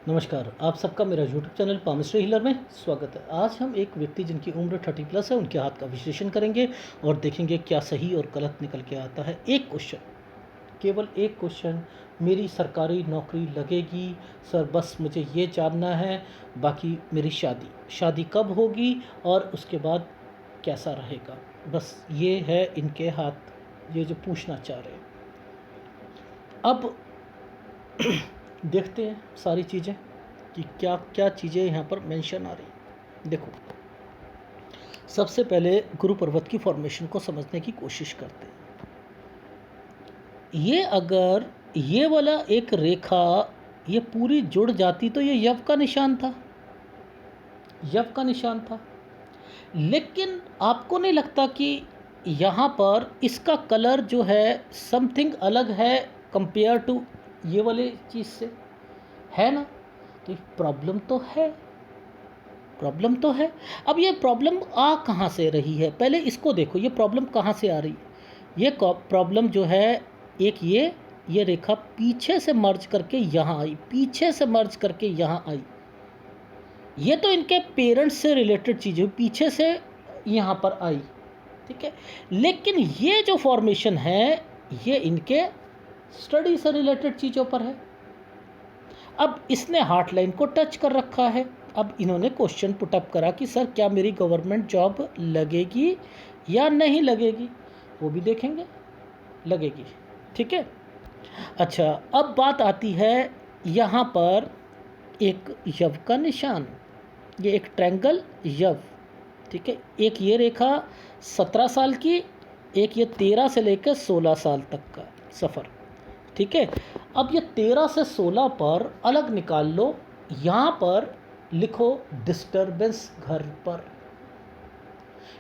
नमस्कार, आप सबका मेरा यूट्यूब चैनल पामिस्ट्री हीलर में स्वागत है। आज हम एक व्यक्ति जिनकी उम्र 30 प्लस है, उनके हाथ का विश्लेषण करेंगे और देखेंगे क्या सही और गलत निकल के आता है। एक क्वेश्चन, केवल एक क्वेश्चन, मेरी सरकारी नौकरी लगेगी? सर बस मुझे ये जानना है। बाकी मेरी शादी कब होगी और उसके बाद कैसा रहेगा? बस ये है इनके हाथ, ये जो पूछना चाह रहे हैं। अब देखते हैं सारी चीज़ें कि क्या क्या चीज़ें यहाँ पर मेंशन आ रही हैं। देखो, सबसे पहले गुरु पर्वत की फॉर्मेशन को समझने की कोशिश करते हैं। ये अगर ये वाला एक रेखा ये पूरी जुड़ जाती तो ये यव का निशान था, यव का निशान था। लेकिन आपको नहीं लगता कि यहाँ पर इसका कलर जो है समथिंग अलग है कंपेयर टू ये वाले चीज़ से, है ना? तो प्रॉब्लम तो है, प्रॉब्लम तो है। अब ये प्रॉब्लम आ कहाँ से रही है? पहले इसको देखो, ये प्रॉब्लम कहाँ से आ रही है। ये प्रॉब्लम जो है, एक ये रेखा पीछे से मर्ज करके यहाँ आई, पीछे से मर्ज करके यहाँ आई। ये तो इनके पेरेंट्स से रिलेटेड चीज़ें पीछे से यहाँ पर आई, ठीक है। लेकिन ये जो फॉर्मेशन है ये इनके स्टडी से रिलेटेड चीज़ों पर है। अब इसने हार्ट लाइन को टच कर रखा है। अब इन्होंने क्वेश्चन पुटअप करा कि सर क्या मेरी गवर्नमेंट जॉब लगेगी या नहीं लगेगी? वो भी देखेंगे, लगेगी, ठीक है। अच्छा, अब बात आती है यहाँ पर एक यव का निशान, ये एक ट्रायंगल यव, ठीक है। एक ये रेखा 17 साल की, एक ये 13 से लेकर 16 साल तक का सफ़र, ठीक है। अब ये 13 से 16 पर अलग निकाल लो, यहाँ पर लिखो डिस्टरबेंस घर पर।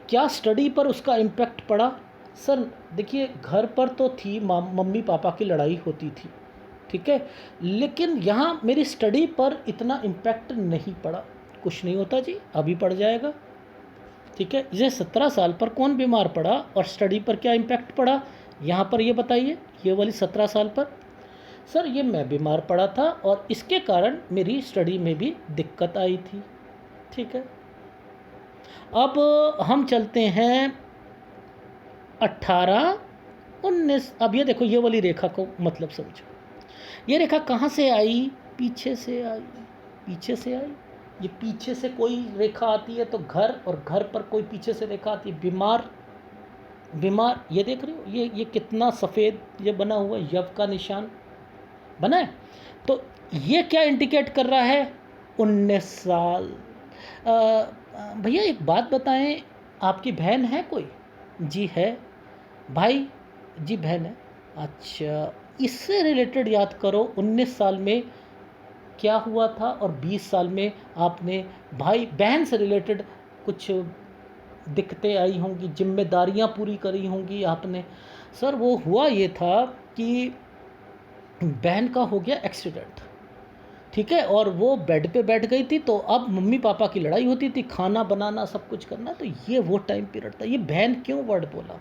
क्या स्टडी पर उसका इम्पैक्ट पड़ा? सर देखिए, घर पर तो थी, मम्मी पापा की लड़ाई होती थी, ठीक है। लेकिन यहाँ मेरी स्टडी पर इतना इम्पैक्ट नहीं पड़ा। कुछ नहीं होता जी, अभी पड़ जाएगा, ठीक है। ये 17 साल पर कौन बीमार पड़ा और स्टडी पर क्या इम्पैक्ट पड़ा, यहाँ पर ये बताइए। ये वाली 17 साल पर सर ये मैं बीमार पड़ा था और इसके कारण मेरी स्टडी में भी दिक्कत आई थी, ठीक है। अब हम चलते हैं 18 19। अब ये देखो, ये वाली रेखा को मतलब समझो, ये रेखा कहाँ से आई? पीछे से आई, पीछे से आई। ये पीछे से कोई रेखा आती है तो घर, और घर पर कोई पीछे से रेखा आती है बीमार, बीमार। ये देख रहे हो, ये कितना सफ़ेद ये बना हुआ यव का निशान बना है। तो ये क्या इंडिकेट कर रहा है? 19 साल। भैया एक बात बताएं, आपकी बहन है कोई? जी है। भाई? जी बहन है। अच्छा, इससे रिलेटेड याद करो 19 साल में क्या हुआ था और 20 साल में आपने भाई बहन से रिलेटेड कुछ दिक्कतें आई होंगी, जिम्मेदारियां पूरी करी होंगी आपने। सर वो हुआ ये था कि बहन का हो गया एक्सीडेंट, ठीक है, और वो बेड पे बैठ गई थी, तो अब मम्मी पापा की लड़ाई होती थी, खाना बनाना सब कुछ करना। तो ये वो टाइम पीरियड था। ये बहन क्यों वर्ड बोला?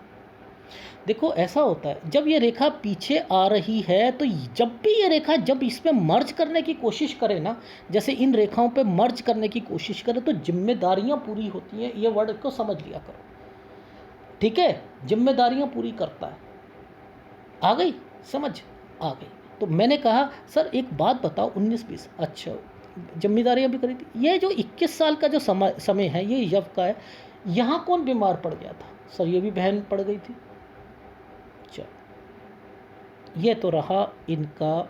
देखो ऐसा होता है, जब ये रेखा पीछे आ रही है तो जब भी ये रेखा जब इसमें मर्ज करने की कोशिश करे ना, जैसे इन रेखाओं पे मर्ज करने की कोशिश करे, तो जिम्मेदारियां पूरी होती हैं। ये वर्ड को समझ लिया करो, ठीक है। जिम्मेदारियां पूरी करता है। आ गई समझ? आ गई। तो मैंने कहा सर एक बात बताओ, 19-20, अच्छा जिम्मेदारियां भी करी थी। ये जो 21 साल का जो समय है ये यव का है। यहाँ कौन बीमार पड़ गया था? सर ये भी बहन पड़ गई थी। चलो, ये तो रहा इनका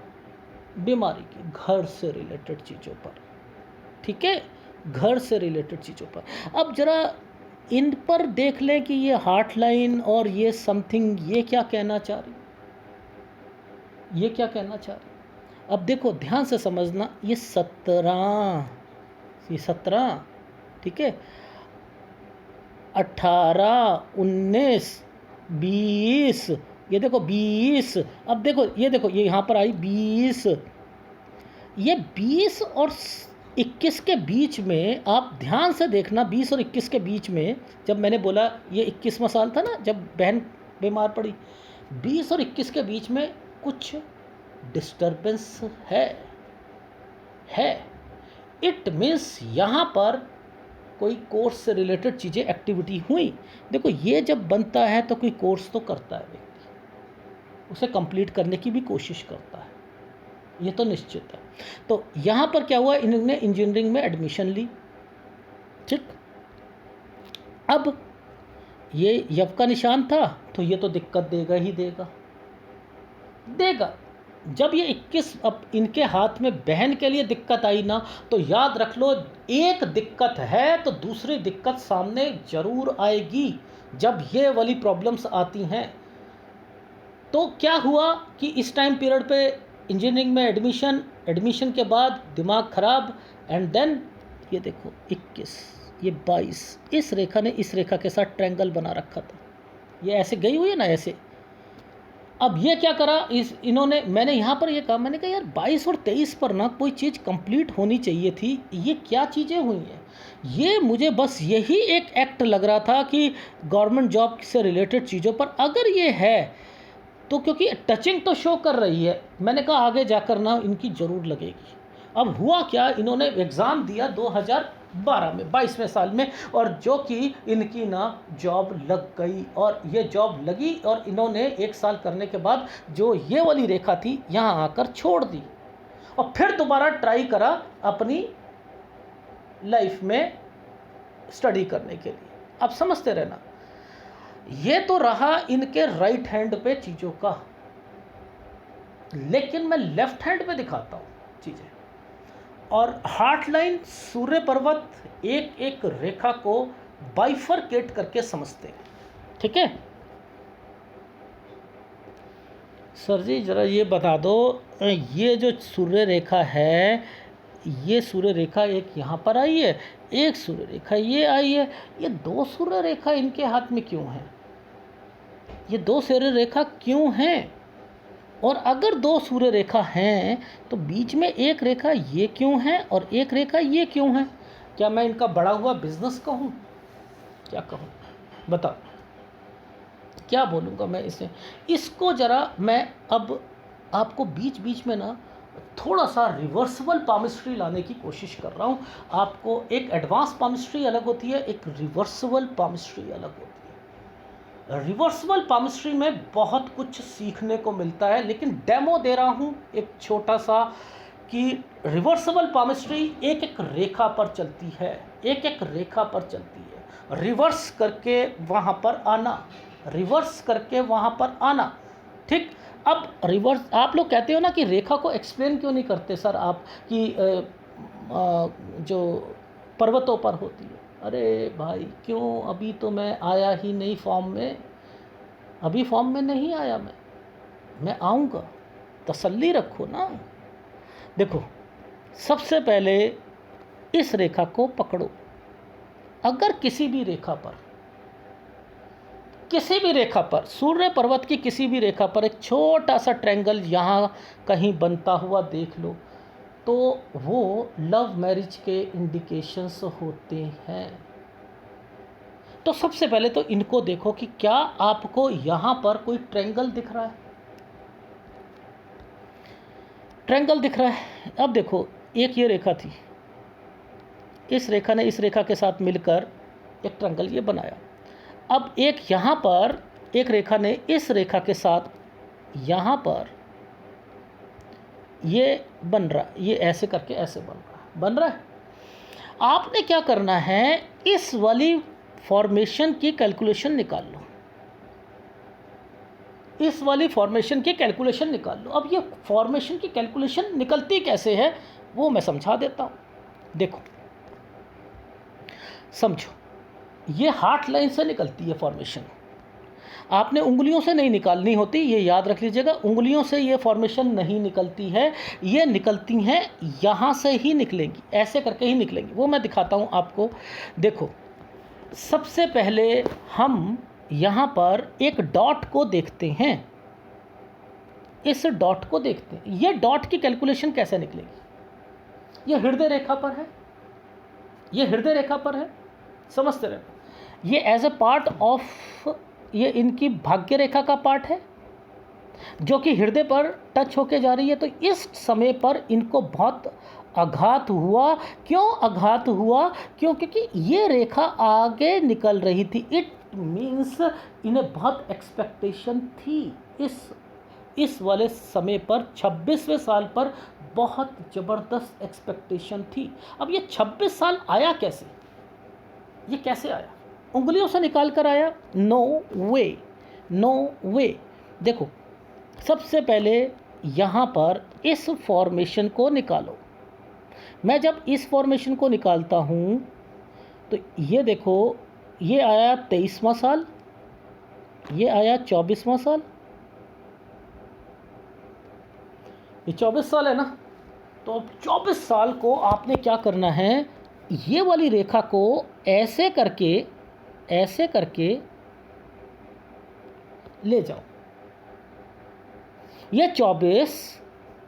बीमारी की घर से रिलेटेड चीज़ों पर, ठीक है, घर से रिलेटेड चीज़ों पर। अब ज़रा इन पर देख लें कि ये हार्ट लाइन और ये समथिंग, ये क्या कहना चाह रही, ये क्या कहना चाह रही। अब देखो ध्यान से समझना, ये 17, ये 17, ठीक है, 18, 19, 20, ये देखो 20। अब देखो ये देखो, ये यहाँ पर आई 20। ये 20 और 21 के बीच में आप ध्यान से देखना, 20 और 21 के बीच में, जब मैंने बोला ये 21वां साल था ना जब बहन बीमार पड़ी, 20 और 21 के बीच में कुछ डिस्टरबेंस है, इट मीन्स यहाँ पर कोई कोर्स से रिलेटेड चीज़ें एक्टिविटी हुई। देखो ये जब बनता है तो कोई कोर्स तो करता है व्यक्ति, उसे कंप्लीट करने की भी कोशिश करता है, ये तो निश्चित है। तो यहाँ पर क्या हुआ, इन्होंने इंजीनियरिंग में एडमिशन ली, ठीक। अब ये यव का निशान था तो ये तो दिक्कत देगा ही देगा। जब ये 21 अब इनके हाथ में बहन के लिए दिक्कत आई ना, तो याद रख लो, एक दिक्कत है तो दूसरी दिक्कत सामने जरूर आएगी। जब ये वाली प्रॉब्लम्स आती हैं तो क्या हुआ कि इस टाइम पीरियड पे इंजीनियरिंग में एडमिशन के बाद दिमाग खराब, एंड देन ये देखो 21, ये 22, इस रेखा ने इस रेखा के साथ ट्रायंगल बना रखा था, ये ऐसे गई हुई है ना ऐसे। अब ये क्या करा, इन्होंने, मैंने यहाँ पर ये कहा, मैंने कहा यार 22 और 23 पर ना कोई चीज़ कंप्लीट होनी चाहिए थी, ये क्या चीज़ें हुई हैं। ये मुझे बस यही एक एक्ट लग रहा था कि गवर्नमेंट जॉब से रिलेटेड चीज़ों पर अगर ये है तो, क्योंकि टचिंग तो शो कर रही है, मैंने कहा आगे जाकर ना इनकी ज़रूर लगेगी। अब हुआ क्या, इन्होंने एग्ज़ाम दिया 2012 में, 22वें साल में, और जो कि इनकी ना जॉब लग गई, और ये जॉब लगी और इन्होंने 1 साल करने के बाद जो ये वाली रेखा थी यहाँ आकर छोड़ दी, और फिर दोबारा ट्राई करा अपनी लाइफ में स्टडी करने के लिए। अब समझते रहना, ये तो रहा इनके राइट हैंड पे चीज़ों का, लेकिन मैं लेफ्ट हैंड पे दिखाता हूँ चीज़ें। और हार्ट लाइन, सूर्य पर्वत एक एक रेखा को बाइफरकेट करके समझते हैं, ठीक है। सर जी ज़रा ये बता दो, ये जो सूर्य रेखा है, ये सूर्य रेखा एक यहाँ पर आई है, एक सूर्य रेखा ये आई है, ये 2 सूर्य रेखा इनके हाथ में क्यों है, ये 2 सूर्य रेखा क्यों हैं, और अगर 2 सूर्य रेखा हैं तो बीच में एक रेखा ये क्यों है और एक रेखा ये क्यों है। क्या मैं इनका बढ़ा हुआ बिजनेस कहूँ, क्या कहूँ, बताओ क्या बोलूँगा मैं इसे। इसको ज़रा मैं अब आपको बीच बीच में ना थोड़ा सा रिवर्सिबल पामिस्ट्री लाने की कोशिश कर रहा हूँ। आपको एक एडवांस पामिस्ट्री अलग होती है, एक रिवर्सिबल पामिस्ट्री अलग होती है। रिवर्सिबल पामिस्ट्री में बहुत कुछ सीखने को मिलता है, लेकिन डेमो दे रहा हूँ एक छोटा सा, कि रिवर्सिबल पामिस्ट्री एक एक रेखा पर चलती है, एक एक रेखा पर चलती है, रिवर्स करके वहाँ पर आना, रिवर्स करके वहाँ पर आना, ठीक। अब रिवर्स, आप लोग कहते हो ना कि रेखा को एक्सप्लेन क्यों नहीं करते सर आप, कि जो पर्वतों पर होती है। अरे भाई क्यों, अभी तो मैं आया ही नहीं फॉर्म में, अभी फॉर्म में नहीं आया मैं आऊँगा, तसल्ली रखो ना। देखो सबसे पहले इस रेखा को पकड़ो, अगर किसी भी रेखा पर सूर्य पर्वत की किसी भी रेखा पर एक छोटा सा ट्रायंगल यहाँ कहीं बनता हुआ देख लो, तो वो लव मैरिज के इंडिकेशंस होते हैं। तो सबसे पहले तो इनको देखो कि क्या आपको यहाँ पर कोई ट्रायंगल दिख रहा है, ट्रायंगल दिख रहा है। अब देखो एक ये रेखा थी, इस रेखा ने इस रेखा के साथ मिलकर एक ट्रायंगल ये बनाया। अब एक यहाँ पर एक रेखा ने इस रेखा के साथ यहाँ पर ये बन रहा, ये ऐसे करके ऐसे बन रहा है। आपने क्या करना है, इस वाली फॉर्मेशन की कैलकुलेशन निकाल लो, इस वाली फॉर्मेशन की कैलकुलेशन निकाल लो। अब ये फॉर्मेशन की कैलकुलेशन निकलती कैसे है वो मैं समझा देता हूँ। देखो समझो, ये हार्ट लाइन से निकलती है फॉर्मेशन, आपने उंगलियों से नहीं निकालनी होती, ये याद रख लीजिएगा। उंगलियों से ये फॉर्मेशन नहीं निकलती है, ये निकलती हैं यहाँ से ही निकलेंगी, ऐसे करके ही निकलेंगी, वो मैं दिखाता हूँ आपको। देखो सबसे पहले हम यहाँ पर एक डॉट को देखते हैं, इस डॉट को देखते हैं। ये डॉट की कैलकुलेशन कैसे निकलेगी, ये हृदय रेखा पर है, ये हृदय रेखा पर है, समझते रहना। ये एज ए पार्ट ऑफ, ये इनकी भाग्य रेखा का पार्ट है जो कि हृदय पर टच होके जा रही है। तो इस समय पर इनको बहुत आघात हुआ। क्यों आघात हुआ? क्योंकि ये रेखा आगे निकल रही थी। इट मीन्स इन्हें बहुत एक्सपेक्टेशन थी इस वाले समय पर, 26वें साल पर बहुत ज़बरदस्त एक्सपेक्टेशन थी। अब ये 26 साल आया कैसे? ये कैसे आया? उंगलियों से निकाल कर आया? नो वे, नो वे। देखो, सबसे पहले यहाँ पर इस फॉर्मेशन को निकालो। मैं जब इस फॉर्मेशन को निकालता हूँ तो ये देखो, ये आया 23वां साल, ये आया 24वां साल, ये 24 साल है ना। तो अब 24 साल को आपने क्या करना है, ये वाली रेखा को ऐसे करके ले जाओ। ये 24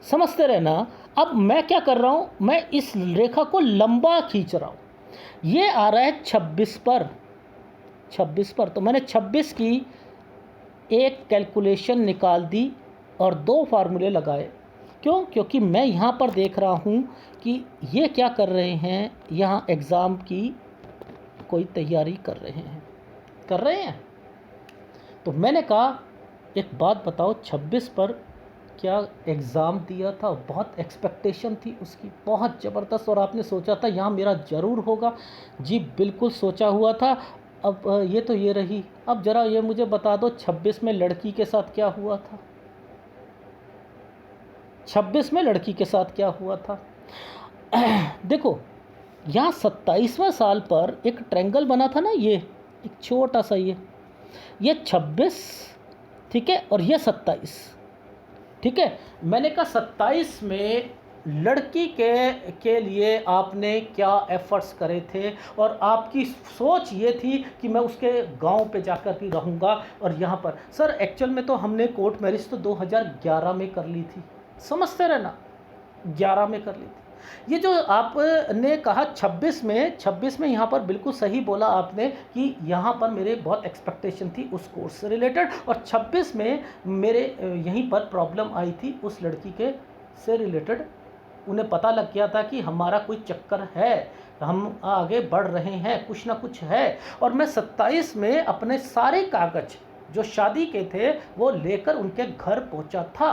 समझते रहना। अब मैं क्या कर रहा हूँ, मैं इस रेखा को लंबा खींच रहा हूँ। ये आ रहा है 26 पर, 26 पर। तो मैंने 26 की एक कैलकुलेशन निकाल दी और 2 फार्मूले लगाए। क्यों? क्योंकि मैं यहाँ पर देख रहा हूँ कि ये क्या कर रहे हैं, यहाँ एग्ज़ाम की कोई तैयारी कर रहे हैं। तो मैंने कहा एक बात बताओ, 26 पर क्या एग्ज़ाम दिया था, बहुत एक्सपेक्टेशन थी उसकी, बहुत ज़बरदस्त, और आपने सोचा था यहाँ मेरा ज़रूर होगा। जी बिल्कुल सोचा हुआ था। अब ये तो ये रही। अब ज़रा ये मुझे बता दो 26 में लड़की के साथ क्या हुआ था? 26 में लड़की के साथ क्या हुआ था? देखो, यहाँ 27वें साल पर एक ट्रायंगल बना था ना, ये एक छोटा सा, ये 26, ठीक है, और ये 27, ठीक है। मैंने कहा 27 में लड़की के लिए आपने क्या एफर्ट्स करे थे, और आपकी सोच ये थी कि मैं उसके गांव पे जाकर भी रहूँगा। और यहाँ पर सर एक्चुअल में तो हमने कोर्ट मैरिज तो 2011 में कर ली थी, समझते रहना, 11 में कर ली थी। ये जो आपने कहा 26 में यहाँ पर बिल्कुल सही बोला आपने कि यहाँ पर मेरे बहुत एक्सपेक्टेशन थी उस कोर्स से रिलेटेड, और 26 में मेरे यहीं पर प्रॉब्लम आई थी उस लड़की के से रिलेटेड। उन्हें पता लग गया था कि हमारा कोई चक्कर है, हम आगे बढ़ रहे हैं, कुछ ना कुछ है। और मैं 27 में अपने सारे कागज जो शादी के थे वो लेकर उनके घर पहुंचा था।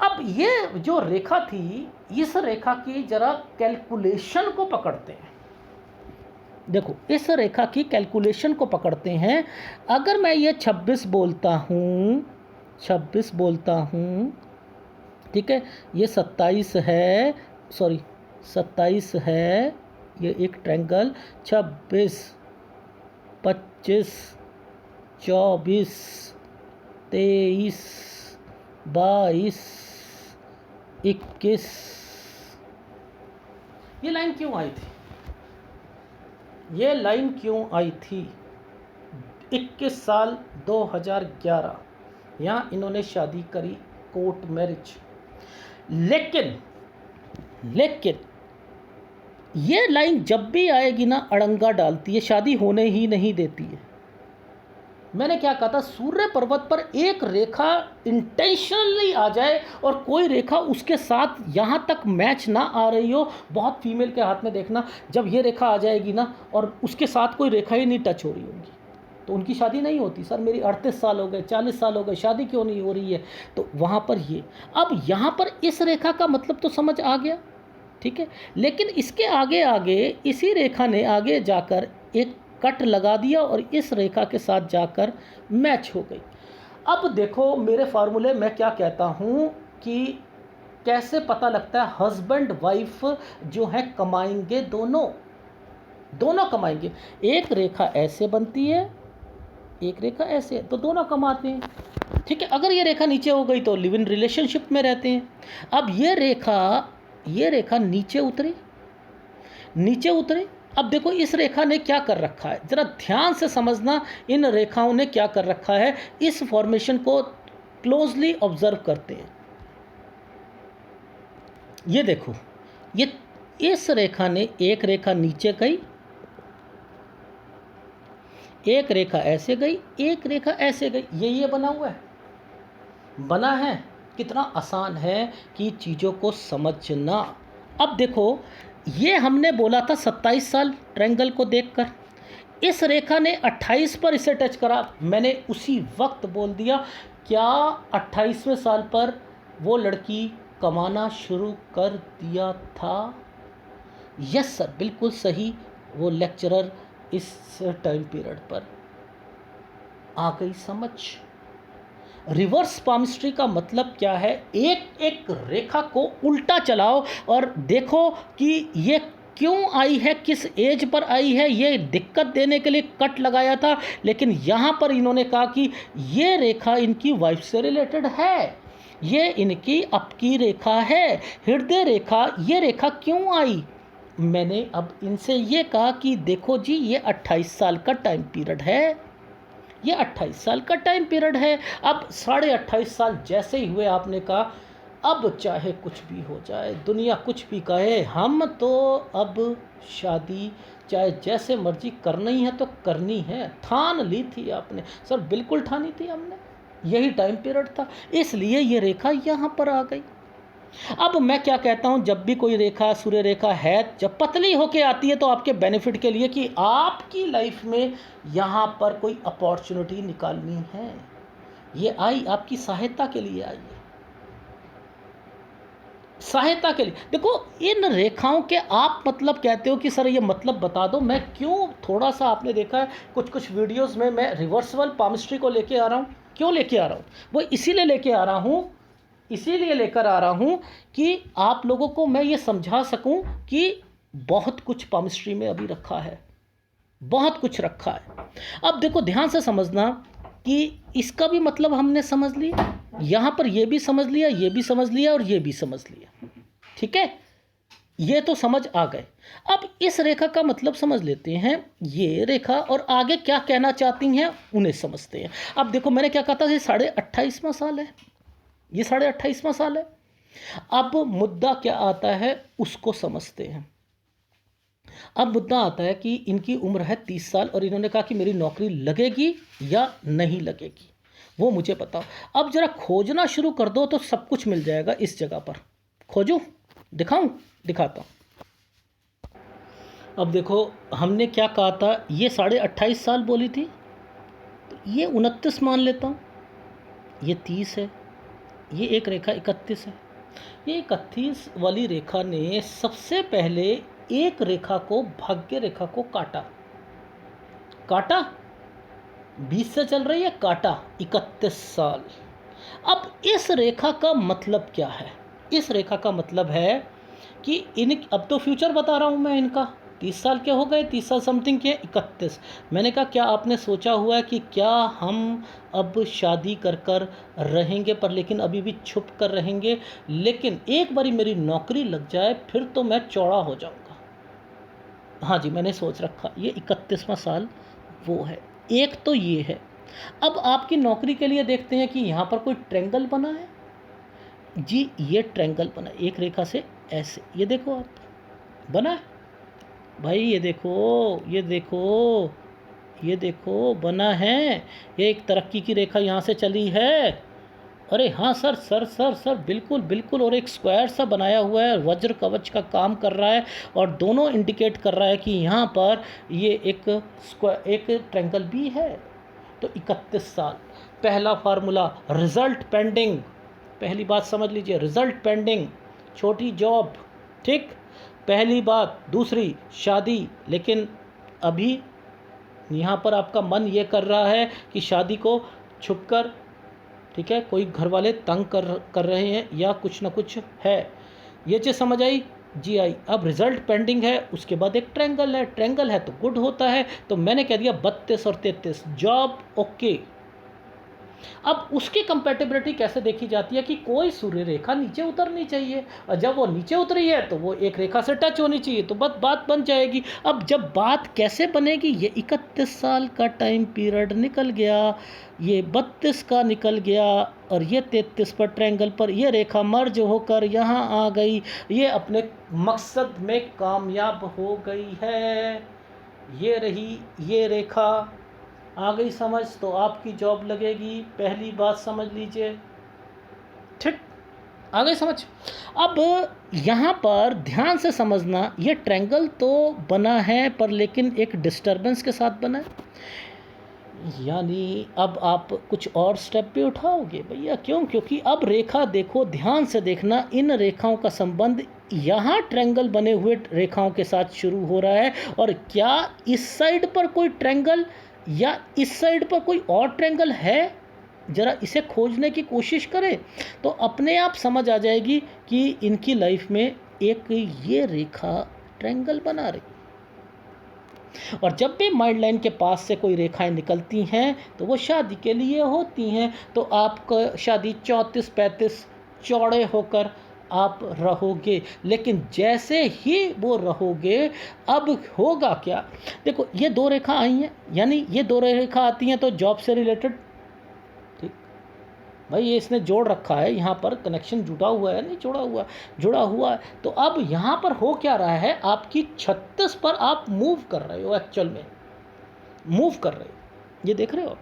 अब ये जो रेखा थी, इस रेखा की जरा कैलकुलेशन को पकड़ते हैं। देखो, इस रेखा की कैलकुलेशन को पकड़ते हैं। अगर मैं ये 26 बोलता हूँ, 26 बोलता हूँ, ठीक है, ये 27 है, सॉरी 27 है, ये एक ट्रायंगल 26, 25, 24, 23, 22, 21। ये लाइन क्यों आई थी? ये लाइन क्यों आई थी? 21 साल 2011 यहाँ इन्होंने शादी करी, कोर्ट मैरिज। लेकिन ये लाइन जब भी आएगी ना, अड़ंगा डालती है, शादी होने ही नहीं देती है। मैंने क्या कहा था, सूर्य पर्वत पर एक रेखा इंटेंशनली आ जाए और कोई रेखा उसके साथ यहाँ तक मैच ना आ रही हो। बहुत फीमेल के हाथ में देखना, जब ये रेखा आ जाएगी ना और उसके साथ कोई रेखा ही नहीं टच हो रही होगी तो उनकी शादी नहीं होती। सर मेरी 38 साल हो गए, 40 साल हो गए, शादी क्यों नहीं हो रही है? तो वहाँ पर ये, अब यहाँ पर इस रेखा का मतलब तो समझ आ गया, ठीक है। लेकिन इसके आगे आगे इसी रेखा ने आगे जाकर एक कट लगा दिया और इस रेखा के साथ जाकर मैच हो गई। अब देखो मेरे फार्मूले, मैं क्या कहता हूँ कि कैसे पता लगता है हस्बैंड वाइफ जो है कमाएंगे, दोनों कमाएंगे। एक रेखा ऐसे बनती है, एक रेखा ऐसे, तो दोनों कमाते हैं, ठीक है। अगर ये रेखा नीचे हो गई तो लिव इन रिलेशनशिप में रहते हैं। अब ये रेखा नीचे उतरे। अब देखो इस रेखा ने क्या कर रखा है, ज़रा ध्यान से समझना, इन रेखाओं ने क्या कर रखा है। इस फॉर्मेशन को क्लोजली ऑब्जर्व करते हैं। ये देखो, ये इस रेखा ने एक रेखा नीचे गई, एक रेखा ऐसे गई, एक रेखा ऐसे गई, ये बना हुआ है, बना है। कितना आसान है कि चीज़ों को समझना। अब देखो, ये हमने बोला था 27 साल ट्रायंगल को देखकर, इस रेखा ने 28 पर इसे टच करा, मैंने उसी वक्त बोल दिया क्या 28वें साल पर वो लड़की कमाना शुरू कर दिया था? यस सर, बिल्कुल सही, वो लेक्चरर इस टाइम पीरियड पर आ गई समझ। रिवर्स पामिस्ट्री का मतलब क्या है? एक एक रेखा को उल्टा चलाओ और देखो कि ये क्यों आई है, किस एज पर आई है। ये दिक्कत देने के लिए कट लगाया था, लेकिन यहाँ पर इन्होंने कहा कि ये रेखा इनकी वाइफ से रिलेटेड है, ये इनकी अपकी रेखा है, हृदय रेखा। ये रेखा क्यों आई? मैंने अब इनसे ये कहा कि देखो जी, ये 28 साल का टाइम पीरियड है, ये 28 साल का टाइम पीरियड है। अब 28.5 साल जैसे ही हुए, आपने कहा अब चाहे कुछ भी हो जाए, दुनिया कुछ भी कहे, हम तो अब शादी चाहे जैसे मर्जी करनी है तो करनी है। ठान ली थी आपने सर? बिल्कुल ठानी थी हमने, यही टाइम पीरियड था, इसलिए ये रेखा यहाँ पर आ गई। अब मैं क्या कहता हूँ, जब भी कोई रेखा सूर्य रेखा है, जब पतली होके आती है तो आपके बेनिफिट के लिए, कि आपकी लाइफ में यहाँ पर कोई अपॉर्चुनिटी निकालनी है, ये आई आपकी सहायता के लिए आई है, सहायता के लिए। देखो, इन रेखाओं के आप मतलब कहते हो कि सर ये मतलब बता दो, मैं क्यों थोड़ा सा, आपने देखा है कुछ कुछ वीडियोस में मैं रिवर्सल पामिस्ट्री को लेके आ रहा हूँ। क्यों लेके आ रहा हूँ? वो इसीलिए लेके आ रहा हूँ, इसीलिए लेकर आ रहा हूँ कि आप लोगों को मैं ये समझा सकूँ कि बहुत कुछ पामिस्ट्री में अभी रखा है, बहुत कुछ रखा है। अब देखो, ध्यान से समझना कि इसका भी मतलब हमने समझ लिया, यहाँ पर ये भी समझ लिया, ये भी समझ लिया और ये भी समझ लिया, ठीक है, ये तो समझ आ गए। अब इस रेखा का मतलब समझ लेते हैं, ये रेखा और आगे क्या कहना चाहती हैं उन्हें समझते हैं। अब देखो, मैंने क्या कहा था, ये 28.5वां साल है, ये 28.5वां साल है। अब मुद्दा क्या आता है उसको समझते हैं। अब मुद्दा आता है कि इनकी उम्र है 30 साल और इन्होंने कहा कि मेरी नौकरी लगेगी या नहीं लगेगी, वो मुझे बताओ। अब जरा खोजना शुरू कर दो तो सब कुछ मिल जाएगा इस जगह पर। खोजूं? दिखाऊं? दिखाता हूं। अब देखो, हमने क्या कहा था, ये 28.5 साल बोली थी, तो ये 29 मान लेता हूँ, ये 30 है, ये एक रेखा 31 है। ये 31 वाली रेखा ने सबसे पहले एक रेखा को, भाग्य रेखा को काटा, काटा 20 से चल रही है, काटा 31 साल। अब इस रेखा का मतलब क्या है? इस रेखा का मतलब है कि इन, अब तो फ्यूचर बता रहा हूँ मैं इनका, 30 साल के हो गए, 30 साल समथिंग के 31। मैंने कहा क्या आपने सोचा हुआ है कि क्या हम अब शादी कर कर रहेंगे, पर लेकिन अभी भी छुप कर रहेंगे, लेकिन एक बारी मेरी नौकरी लग जाए फिर तो मैं चौड़ा हो जाऊंगा। हाँ जी, मैंने सोच रखा, ये 31वां साल वो है। एक तो ये है। अब आपकी नौकरी के लिए देखते हैं कि यहाँ पर कोई ट्रायंगल बना है जी, ये ट्रायंगल बना है एक रेखा से ऐसे, ये देखो आप, बना है भाई, ये देखो, ये देखो, ये देखो, बना है। ये एक तरक्की की रेखा यहाँ से चली है। अरे हाँ सर, सर सर सर, बिल्कुल बिल्कुल, और एक स्क्वायर सा बनाया हुआ है, वज्र कवच का काम कर रहा है, और दोनों इंडिकेट कर रहा है कि यहाँ पर ये एक स्क्वायर, एक ट्रायंगल भी है। तो 31 साल। पहला फार्मूला, रिजल्ट पेंडिंग, पहली बात समझ लीजिए, रिजल्ट पेंडिंग, छोटी जॉब, ठीक, पहली बात। दूसरी, शादी, लेकिन अभी यहाँ पर आपका मन ये कर रहा है कि शादी को छुप कर, ठीक है, कोई घर वाले तंग कर रहे हैं या कुछ ना कुछ है, ये चीज़ समझ आई जी? आई। अब रिजल्ट पेंडिंग है, उसके बाद एक ट्रायंगल है, ट्रायंगल है तो गुड होता है, तो मैंने कह दिया 32 और 33, जॉब ओके। अब उसकी कंपैटिबिलिटी कैसे देखी जाती है कि कोई सूर्य रेखा नीचे उतरनी चाहिए, और जब वो नीचे उतरी है तो वो एक रेखा से टच होनी चाहिए, तो बस बात बन जाएगी। अब जब बात कैसे बनेगी, ये 31 साल का टाइम पीरियड निकल गया, ये 32 का निकल गया, और ये 33 पर ट्रायंगल पर ये रेखा मर्ज होकर यहाँ आ गई, ये अपने मकसद में कामयाब हो गई है। ये रही ये रेखा, आ गई समझ, तो आपकी जॉब लगेगी, पहली बात समझ लीजिए, ठीक। आ गई समझ? अब यहाँ पर ध्यान से समझना, ये ट्रायंगल तो बना है पर लेकिन एक डिस्टरबेंस के साथ बना है। यानी अब आप कुछ और स्टेप भी उठाओगे भैया, क्यों? क्योंकि अब रेखा देखो, ध्यान से देखना, इन रेखाओं का संबंध यहाँ ट्रायंगल बने हुए रेखाओं के साथ शुरू हो रहा है। और क्या इस साइड पर कोई ट्रायंगल या इस साइड पर कोई और ट्रायंगल है? ज़रा इसे खोजने की कोशिश करें तो अपने आप समझ आ जाएगी कि इनकी लाइफ में एक ये रेखा ट्रायंगल बना रही। और जब भी माइंड लाइन के पास से कोई रेखाएं निकलती हैं तो वो शादी के लिए होती हैं। तो आपका शादी 34-35 चौड़े होकर आप रहोगे, लेकिन जैसे ही वो रहोगे अब होगा क्या? देखो ये दो रेखा आई हैं, यानी ये दो रेखा आती हैं तो जॉब से रिलेटेड, ठीक भाई, ये इसने जोड़ रखा है, यहाँ पर कनेक्शन जुड़ा हुआ है, नहीं जुड़ा हुआ है। तो अब यहाँ पर हो क्या रहा है, आपकी 36 पर आप मूव कर रहे हो, एक्चुअल में मूव कर रहे हो, ये देख रहे हो,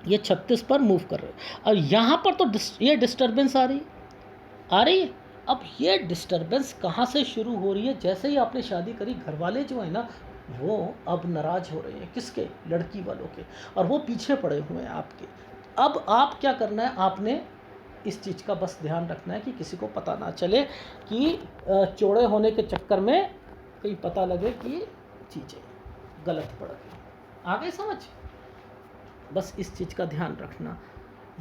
ये 36 पर मूव कर रहे हो। और यहाँ पर तो ये डिस्टर्बेंस आ रही है। अब ये डिस्टर्बेंस कहाँ से शुरू हो रही है? जैसे ही आपने शादी करी, घर वाले जो है ना वो अब नाराज़ हो रहे हैं, किसके? लड़की वालों के, और वो पीछे पड़े हुए हैं आपके। अब आप क्या करना है, आपने इस चीज़ का बस ध्यान रखना है कि किसी को पता ना चले कि चौड़े होने के चक्कर में कहीं पता लगे कि चीज़ें गलत पड़ गई। आ गई समझ? बस इस चीज़ का ध्यान रखना।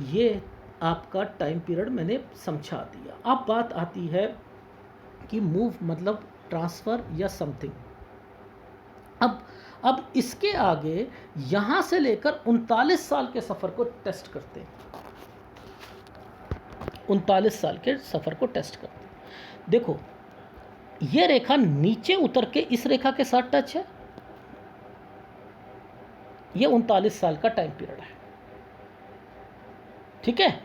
ये आपका टाइम पीरियड मैंने समझा दिया। अब बात आती है कि मूव मतलब ट्रांसफ़र या समथिंग। अब इसके आगे यहाँ से लेकर 39 साल के सफ़र को टेस्ट करते हैं। 39 साल के सफ़र को टेस्ट करते हैं। देखो ये रेखा नीचे उतर के इस रेखा के साथ टच है। ये 39 साल का टाइम पीरियड है, ठीक है।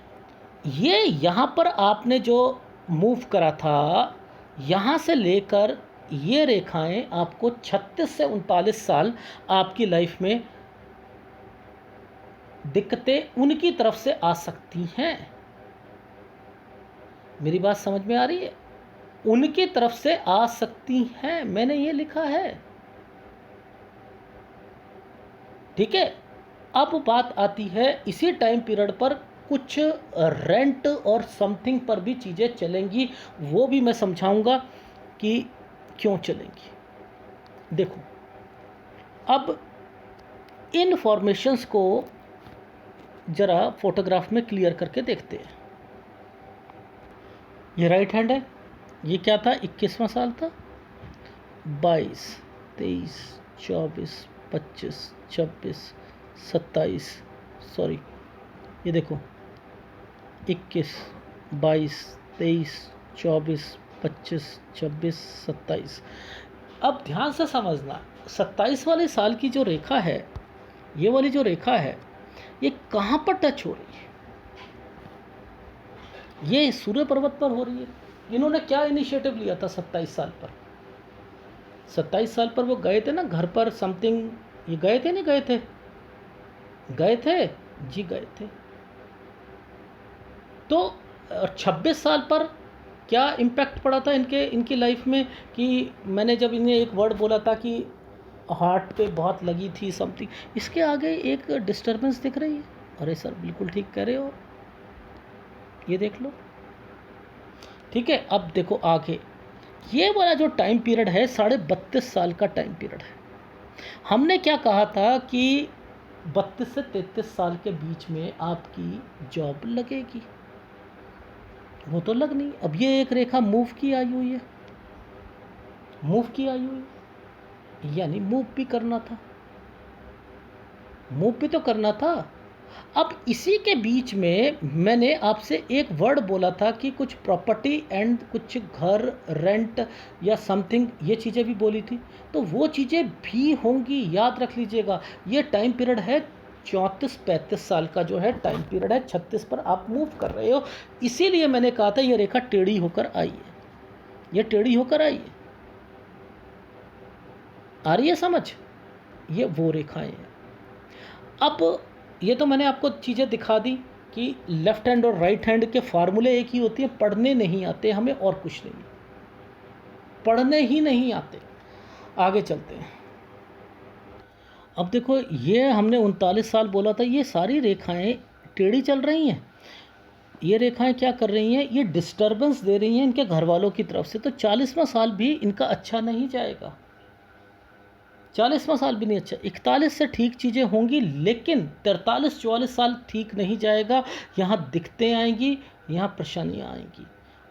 ये यहाँ पर आपने जो मूव करा था, यहाँ से लेकर ये रेखाएं आपको 36 से 39 साल आपकी लाइफ में दिक्कतें उनकी तरफ से आ सकती हैं। मेरी बात समझ में आ रही है? उनकी तरफ से आ सकती हैं, मैंने ये लिखा है, ठीक है। अब बात आती है इसी टाइम पीरियड पर कुछ रेंट और समथिंग पर भी चीज़ें चलेंगी, वो भी मैं समझाऊंगा कि क्यों चलेंगी। देखो अब इन फॉर्मेशंस को ज़रा फोटोग्राफ में क्लियर करके देखते हैं। ये राइट हैंड है, ये क्या था, 21वां साल था, 22, 23, 24, 25, 26, 27, सॉरी ये देखो 21, 22, 23, 24, 25, 26, 27। अब ध्यान से समझना, 27 वाले साल की जो रेखा है, ये वाली जो रेखा है, ये कहाँ पर टच हो रही है? ये सूर्य पर्वत पर हो रही है। इन्होंने क्या इनिशिएटिव लिया था 27 साल पर? 27 साल पर वो गए थे ना घर पर समथिंग, ये गए थे नहीं गए थे? गए थे जी, गए थे। तो 26 साल पर क्या इम्पैक्ट पड़ा था इनकी लाइफ में कि मैंने जब इन्हें एक वर्ड बोला था कि हार्ट पे बहुत लगी थी समथिंग, इसके आगे एक डिस्टर्बेंस दिख रही है। अरे सर बिल्कुल ठीक कह रहे हो, ये देख लो, ठीक है। अब देखो आगे, ये वाला जो टाइम पीरियड है 32.5 साल का टाइम पीरियड है। हमने क्या कहा था कि 32 से 33 साल के बीच में आपकी जॉब लगेगी, वो तो लग नहीं। अब ये एक रेखा मूव की आई हुई है, मूव की आई हुई है, यानी मूव भी करना था, मूव भी तो करना था। अब इसी के बीच में मैंने आपसे एक वर्ड बोला था कि कुछ प्रॉपर्टी एंड कुछ घर रेंट या समथिंग, ये चीज़ें भी बोली थी, तो वो चीज़ें भी होंगी, याद रख लीजिएगा। ये टाइम पीरियड है 34-35 साल का जो है टाइम पीरियड है, 36 पर आप मूव कर रहे हो, इसीलिए मैंने कहा था ये रेखा टेढ़ी होकर आई है, ये टेढ़ी होकर आई है। आ रही है समझ? ये वो रेखाएं हैं। अब ये तो मैंने आपको चीज़ें दिखा दी कि लेफ़्ट हैंड और राइट हैंड के फार्मूले एक ही होती हैं, पढ़ने नहीं आते हमें और कुछ नहीं, पढ़ने ही नहीं आते। आगे चलते हैं। अब देखो ये हमने 39 साल बोला था, ये सारी रेखाएं टेढ़ी चल रही हैं। ये रेखाएं क्या कर रही हैं, ये डिस्टर्बेंस दे रही हैं इनके घर वालों की तरफ से। तो 40वां साल भी इनका अच्छा नहीं जाएगा, 40वां साल भी नहीं अच्छा। 41 से ठीक चीज़ें होंगी, लेकिन 43-44 साल ठीक नहीं जाएगा। यहाँ दिक्कतें आएंगी, यहाँ परेशानियाँ आएंगी।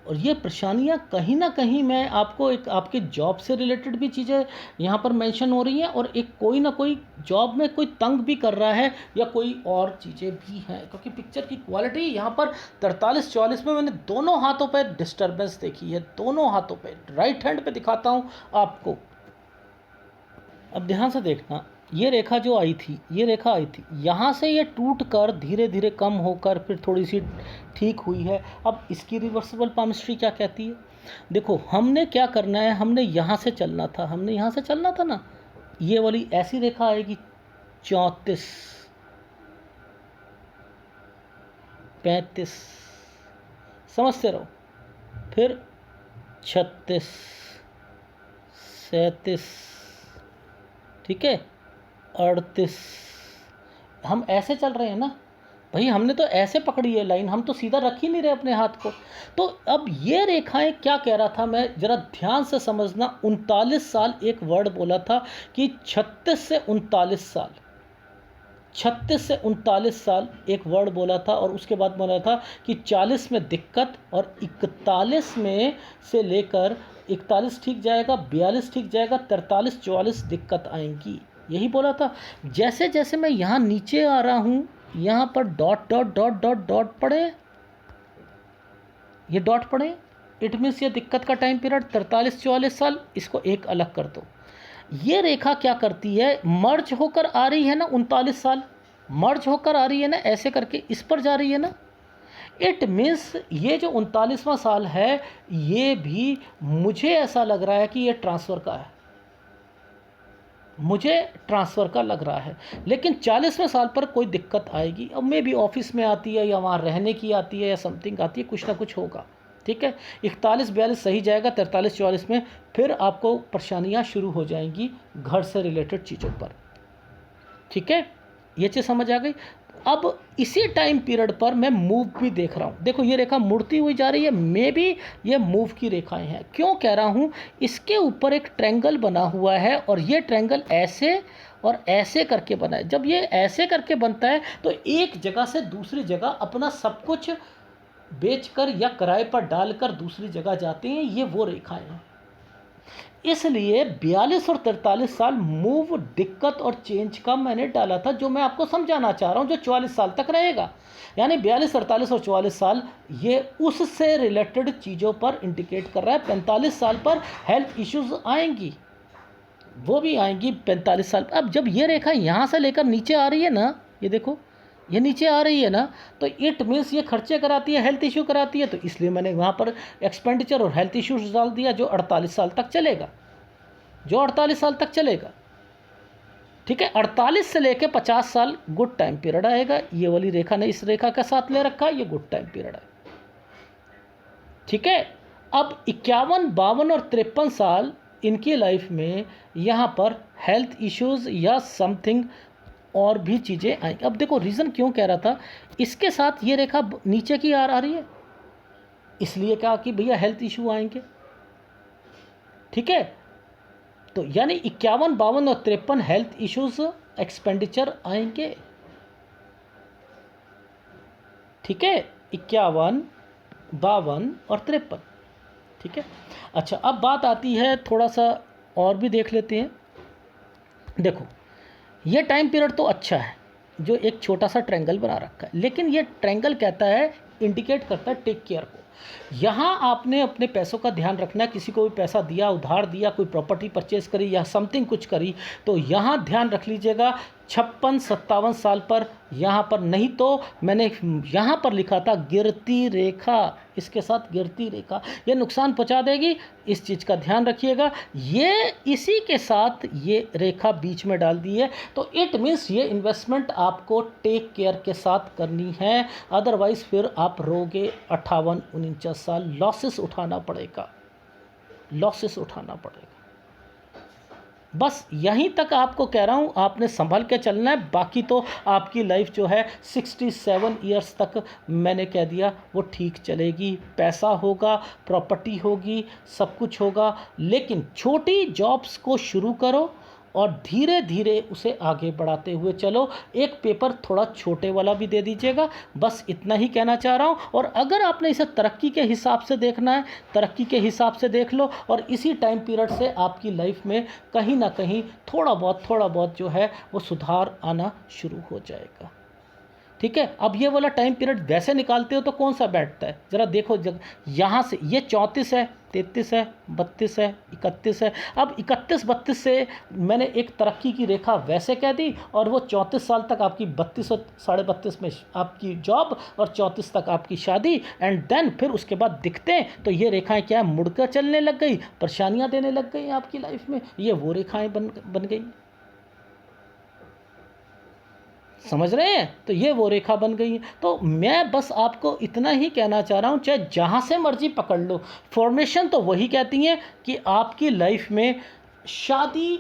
और ये परेशानियाँ कहीं ना कहीं, मैं आपको एक आपके जॉब से रिलेटेड भी चीज़ें यहाँ पर मेंशन हो रही हैं, और एक कोई ना कोई जॉब में कोई तंग भी कर रहा है, या कोई और चीज़ें भी हैं। क्योंकि पिक्चर की क्वालिटी यहाँ पर 43-44 में मैंने दोनों हाथों पर डिस्टर्बेंस देखी है, दोनों हाथों पर। राइट हैंड पे दिखाता हूँ आपको। अब ध्यान से देखना, ये रेखा जो आई थी, ये रेखा आई थी, यहाँ से ये टूट कर धीरे धीरे कम होकर फिर थोड़ी सी ठीक हुई है। अब इसकी रिवर्सिबल पामिस्ट्री क्या कहती है? देखो हमने क्या करना है, हमने यहाँ से चलना था, हमने यहाँ से चलना था ना। ये वाली ऐसी रेखा आएगी 34, 35, समझते रहो, फिर 36, 37, ठीक है, 38। हम ऐसे चल रहे हैं ना भाई, हमने तो ऐसे पकड़ी है लाइन, हम तो सीधा रख ही नहीं रहे अपने हाथ को। तो अब ये रेखाएं क्या कह रहा था मैं, जरा ध्यान से समझना। 39 साल एक वर्ड बोला था कि 36 से 39 साल, 36 से 39 साल एक वर्ड बोला था। और उसके बाद बोला था कि 40 में दिक्कत, और 41 में से लेकर 41 ठीक जाएगा, 42 ठीक जाएगा, 43-44 दिक्कत आएंगी, यही बोला था। जैसे जैसे मैं यहाँ नीचे आ रहा हूँ, यहाँ पर dot dot dot dot dot पड़े, ये डॉट पड़े, इट मीन्स ये दिक्कत का टाइम पीरियड 43-44 साल। इसको एक अलग कर दो। ये रेखा क्या करती है, मर्ज होकर आ रही है ना, 39 साल मर्ज होकर आ रही है ना, ऐसे करके इस पर जा रही है ना। इट मीन्स ये जो 39वां साल है, ये भी मुझे ऐसा लग रहा है कि ये ट्रांसफ़र का है, मुझे ट्रांसफ़र का लग रहा है। लेकिन 40वें साल पर कोई दिक्कत आएगी, अब मे भी ऑफिस में आती है, या वहाँ रहने की आती है, या समथिंग आती है, कुछ ना कुछ होगा, ठीक है। 41-42 सही जाएगा, 43-44 में फिर आपको परेशानियाँ शुरू हो जाएंगी घर से रिलेटेड चीज़ों पर, ठीक है। ये चीज़ समझ आ गई। अब इसी टाइम पीरियड पर मैं मूव भी देख रहा हूँ। देखो ये रेखा मुड़ती हुई जा रही है, मे भी ये मूव की रेखाएं हैं। क्यों कह रहा हूँ, इसके ऊपर एक ट्रायंगल बना हुआ है, और ये ट्रायंगल ऐसे और ऐसे करके बना है। जब ये ऐसे करके बनता है तो एक जगह से दूसरी जगह अपना सब कुछ बेचकर या किराए पर डालकर दूसरी जगह जाते हैं, ये वो रेखाएं हैं। इसलिए 42 और 43 साल मूव, दिक्कत और चेंज का मैंने डाला था, जो मैं आपको समझाना चाह रहा हूँ, जो 44 साल तक रहेगा। यानी 42, 43 और 44 साल ये उससे रिलेटेड चीज़ों पर इंडिकेट कर रहा है। 45 साल पर हेल्थ इश्यूज आएंगी, वो भी आएंगी 45 साल। अब जब ये रेखा यहाँ से लेकर नीचे आ रही है ना, ये देखो ये नीचे आ रही है ना, तो इट मीन्स ये खर्चे कराती है, हेल्थ इशू कराती है। तो इसलिए मैंने वहाँ पर एक्सपेंडिचर और हेल्थ इश्यूज डाल दिया, जो 48 साल तक चलेगा, जो 48 साल तक चलेगा, ठीक है। 48 से लेकर 50 साल गुड टाइम पीरियड आएगा। ये वाली रेखा ने इस रेखा का साथ ले रखा है, ये गुड टाइम पीरियड है, ठीक है। अब 51, 52 और 53 साल इनकी लाइफ में यहाँ पर हेल्थ इश्यूज या समथिंग और भी चीज़ें आएंगी। अब देखो रीज़न क्यों कह रहा था, इसके साथ ये रेखा नीचे की आ रही है, इसलिए कहा कि भैया हेल्थ इशू आएंगे, ठीक है। तो यानी 51, 52 और 53 हेल्थ इश्यूज एक्सपेंडिचर आएंगे, ठीक है। 51, 52 और 53, ठीक है। अच्छा अब बात आती है, थोड़ा सा और भी देख लेते हैं। देखो ये टाइम पीरियड तो अच्छा है, जो एक छोटा सा ट्रायंगल बना रखा है, लेकिन ये ट्रायंगल कहता है, इंडिकेट करता है टेक केयर को। यहाँ आपने अपने पैसों का ध्यान रखना है। किसी को भी पैसा दिया, उधार दिया, कोई प्रॉपर्टी परचेज करी या समथिंग कुछ करी, तो यहाँ ध्यान रख लीजिएगा 56-57 साल पर यहाँ पर, नहीं तो मैंने यहाँ पर लिखा था गिरती रेखा, इसके साथ गिरती रेखा ये नुकसान पहुँचा देगी, इस चीज़ का ध्यान रखिएगा। ये इसी के साथ ये रेखा बीच में डाल दी है, तो इट मीन्स ये इन्वेस्टमेंट आपको टेक केयर के साथ करनी है, अदरवाइज़ फिर आप रोगे 58-49 साल, लॉसेस उठाना पड़ेगा, लॉसेस उठाना पड़ेगा। बस यहीं तक आपको कह रहा हूँ, आपने संभल के चलना है, बाकी तो आपकी लाइफ जो है 67 ईयर्स तक मैंने कह दिया वो ठीक चलेगी, पैसा होगा, प्रॉपर्टी होगी, सब कुछ होगा। लेकिन छोटी जॉब्स को शुरू करो और धीरे धीरे उसे आगे बढ़ाते हुए चलो। एक पेपर थोड़ा छोटे वाला भी दे दीजिएगा, बस इतना ही कहना चाह रहा हूँ। और अगर आपने इसे तरक्की के हिसाब से देखना है, तरक्की के हिसाब से देख लो, और इसी टाइम पीरियड से आपकी लाइफ में कहीं ना कहीं थोड़ा बहुत जो है वो सुधार आना शुरू हो जाएगा। ठीक है, अब ये वाला टाइम पीरियड वैसे निकालते हो तो कौन सा बैठता है, ज़रा देखो। यहाँ से ये 34 है, 33 है, 32 है, 31 है। अब 31-32 से मैंने एक तरक्की की रेखा वैसे कह दी, और वो 34 साल तक आपकी 32 और 32.5 में आपकी जॉब, और 34 तक आपकी शादी, एंड देन फिर उसके बाद दिखते हैं तो ये रेखाएं क्या है, मुड़कर चलने लग गई, परेशानियाँ देने लग गई आपकी लाइफ में। ये वो रेखाएँ बन गई, समझ रहे हैं? तो ये वो रेखा बन गई है। तो मैं बस आपको इतना ही कहना चाह रहा हूँ, चाहे जहाँ से मर्जी पकड़ लो, फॉर्मेशन तो वही कहती हैं कि आपकी लाइफ में शादी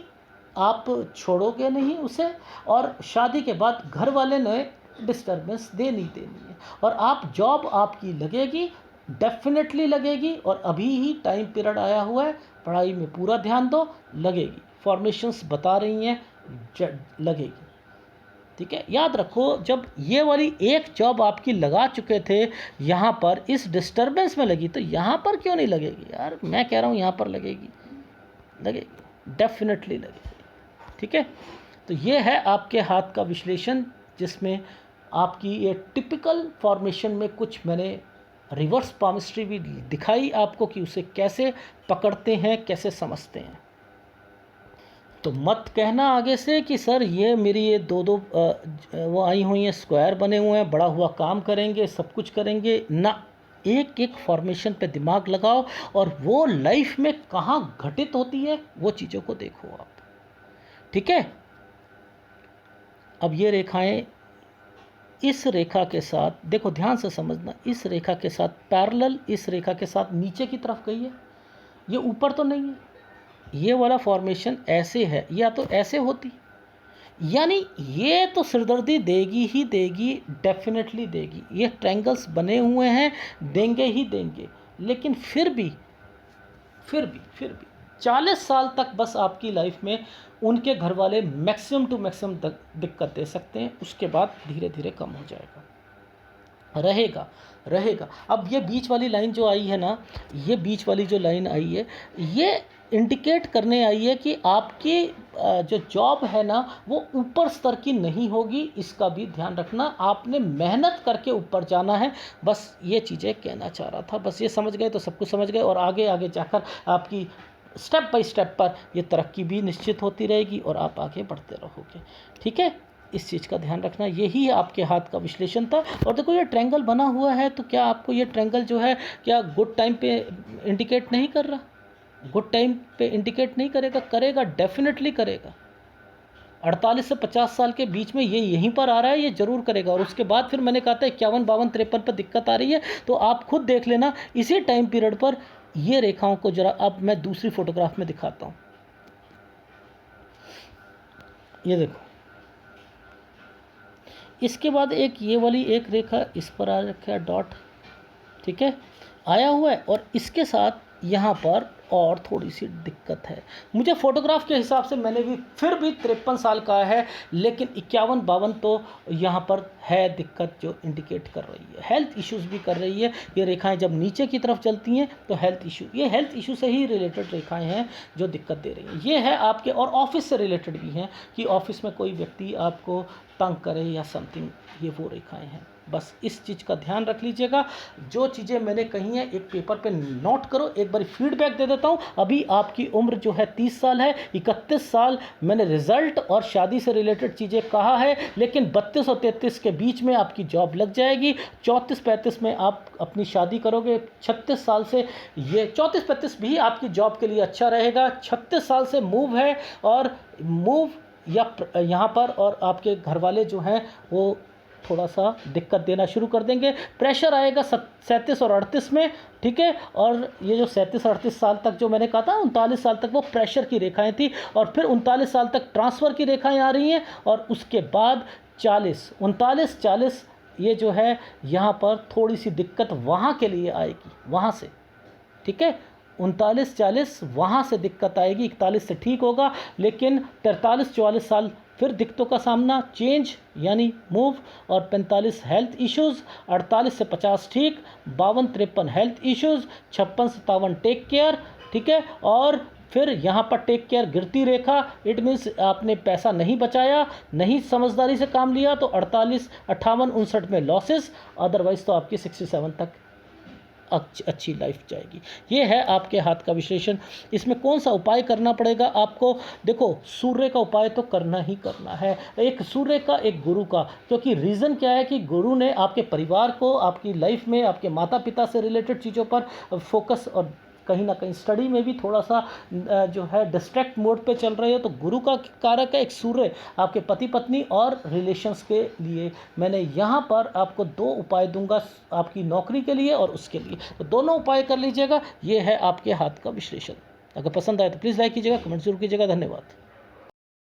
आप छोड़ोगे नहीं उसे, और शादी के बाद घर वाले ने डिस्टर्बेंस देनी है, और आप जॉब आपकी लगेगी, डेफिनेटली लगेगी, और अभी ही टाइम पीरियड आया हुआ है, पढ़ाई में पूरा ध्यान दो, लगेगी, फॉर्मेशंस बता रही हैं लगेगी। ठीक है, याद रखो, जब ये वाली एक जॉब आपकी लगा चुके थे, यहाँ पर इस डिस्टरबेंस में लगी, तो यहाँ पर क्यों नहीं लगेगी यार? मैं कह रहा हूँ यहाँ पर लगेगी, लगेगी, डेफिनेटली लगेगी। ठीक है, तो ये है आपके हाथ का विश्लेषण, जिसमें आपकी ये टिपिकल फॉर्मेशन में कुछ मैंने रिवर्स पामिस्ट्री भी दिखाई आपको कि उसे कैसे पकड़ते हैं, कैसे समझते हैं। तो मत कहना आगे से कि सर ये मेरी ये दो वो आई हुई हैं, स्क्वायर बने हुए हैं, बड़ा हुआ काम करेंगे, सब कुछ करेंगे ना। एक एक फॉर्मेशन पे दिमाग लगाओ, और वो लाइफ में कहाँ घटित होती है वो चीज़ों को देखो आप। ठीक है, अब ये रेखाएं इस रेखा के साथ देखो, ध्यान से समझना, इस रेखा के साथ पैरेलल, इस रेखा के साथ नीचे की तरफ गई है, ये ऊपर तो नहीं है। ये वाला फॉर्मेशन ऐसे है, या तो ऐसे होती, यानी ये तो सिरदर्दी देगी ही देगी, डेफिनेटली देगी। ये ट्रायंगल्स बने हुए हैं, देंगे ही देंगे। लेकिन फिर भी 40 साल तक बस आपकी लाइफ में उनके घर वाले मैक्सिमम टू मैक्सिमम दिक्कत दे सकते हैं, उसके बाद धीरे धीरे कम हो जाएगा, रहेगा। अब ये बीच वाली लाइन जो आई है ना, ये बीच वाली जो लाइन आई है, ये इंडिकेट करने आई है कि आपकी जो जॉब है ना वो ऊपर स्तर की नहीं होगी, इसका भी ध्यान रखना। आपने मेहनत करके ऊपर जाना है, बस ये चीज़ें कहना चाह रहा था। बस ये समझ गए तो सब कुछ समझ गए, और आगे आगे जाकर आपकी स्टेप बाय स्टेप पर ये तरक्की भी निश्चित होती रहेगी, और आप आगे बढ़ते रहोगे। ठीक है, इस चीज़ का ध्यान रखना। यही आपके हाथ का विश्लेषण था। और देखो, ये ट्रायंगल बना हुआ है, तो क्या आपको ये ट्रायंगल जो है क्या गुड टाइम पे इंडिकेट नहीं कर रहा? गुड टाइम पे इंडिकेट नहीं करेगा? करेगा, डेफिनेटली करेगा। 48 से 50 साल के बीच में ये यहीं पर आ रहा है, ये ज़रूर करेगा। और उसके बाद फिर मैंने कहा था 51, 52, 53 पर दिक्कत आ रही है, तो आप खुद देख लेना इसी टाइम पीरियड पर ये रेखाओं को। जरा अब मैं दूसरी फोटोग्राफ में दिखाता हूँ, ये देखो। इसके बाद एक ये वाली एक रेखा इस पर आ रखा है, डॉट, ठीक है, आया हुआ है। और इसके साथ यहाँ पर और थोड़ी सी दिक्कत है मुझे फोटोग्राफ के हिसाब से, मैंने भी फिर भी 53 साल का है, लेकिन 51, 52 तो यहाँ पर है दिक्कत, जो इंडिकेट कर रही है, हेल्थ इश्यूज़ भी कर रही है। ये रेखाएं जब नीचे की तरफ चलती हैं तो हेल्थ इशू, ये हेल्थ इशू से ही रिलेटेड रेखाएं हैं जो दिक्कत दे रही हैं। ये है आपके, और ऑफिस से रिलेटेड भी हैं कि ऑफिस में कोई व्यक्ति आपको तंग करे या समथिंग, ये वो रेखाएं हैं। बस इस चीज़ का ध्यान रख लीजिएगा। जो चीज़ें मैंने कही हैं एक पेपर पे नोट करो। एक बार फीडबैक दे देता हूँ, अभी आपकी उम्र जो है 30 साल है, 31 साल मैंने रिजल्ट और शादी से रिलेटेड चीज़ें कहा है, लेकिन 32 और 33 के बीच में आपकी जॉब लग जाएगी। 34-35 में आप अपनी शादी करोगे। 36 साल से ये 34-35 भी आपकी जॉब के लिए अच्छा रहेगा। 36 साल से मूव है, और मूव या यहाँ पर और आपके घर वाले जो हैं वो थोड़ा सा दिक्कत देना शुरू कर देंगे। प्रेशर आएगा 37 और 38 में, ठीक है। और ये जो 37-38 साल तक जो मैंने कहा था 39 साल तक वो प्रेशर की रेखाएं थी, और फिर 39 साल तक ट्रांसफ़र की रेखाएं आ रही हैं, और उसके बाद 39-40 ये जो है यहाँ पर थोड़ी सी दिक्कत वहाँ के लिए आएगी, वहाँ से, ठीक है। 39-40 वहाँ से दिक्कत आएगी, 41 से ठीक होगा, लेकिन 43-44 साल फिर दिक्कतों का सामना, चेंज यानी मूव, और 45 हेल्थ इश्यूज़, 48 से 50 ठीक, 52-53 हेल्थ इश्यूज़, 56-57 टेक केयर, ठीक है। और फिर यहाँ पर टेक केयर गिरती रेखा, इट मीन्स आपने पैसा नहीं बचाया, नहीं समझदारी से काम लिया, तो 48, 58, 59 में लॉसेस, अदरवाइज़ तो आपकी 67 तक अच्छी लाइफ जाएगी। ये है आपके हाथ का विश्लेषण। इसमें कौन सा उपाय करना पड़ेगा आपको? देखो, सूर्य का उपाय तो करना ही करना है, एक सूर्य का, एक गुरु का। क्योंकि रीज़न क्या है कि गुरु ने आपके परिवार को, आपकी लाइफ में आपके माता पिता से रिलेटेड चीज़ों पर फोकस, और कहीं ना कहीं स्टडी में भी थोड़ा सा जो है डिस्ट्रैक्ट मोड पे चल रहे हो, तो गुरु का कारक है एक सूर्य, आपके पति पत्नी और रिलेशंस के लिए। मैंने यहाँ पर आपको 2 उपाय दूंगा, आपकी नौकरी के लिए और उसके लिए, तो दोनों उपाय कर लीजिएगा। ये है आपके हाथ का विश्लेषण। अगर पसंद आए तो प्लीज़ लाइक कीजिएगा, कमेंट जरूर कीजिएगा। धन्यवाद।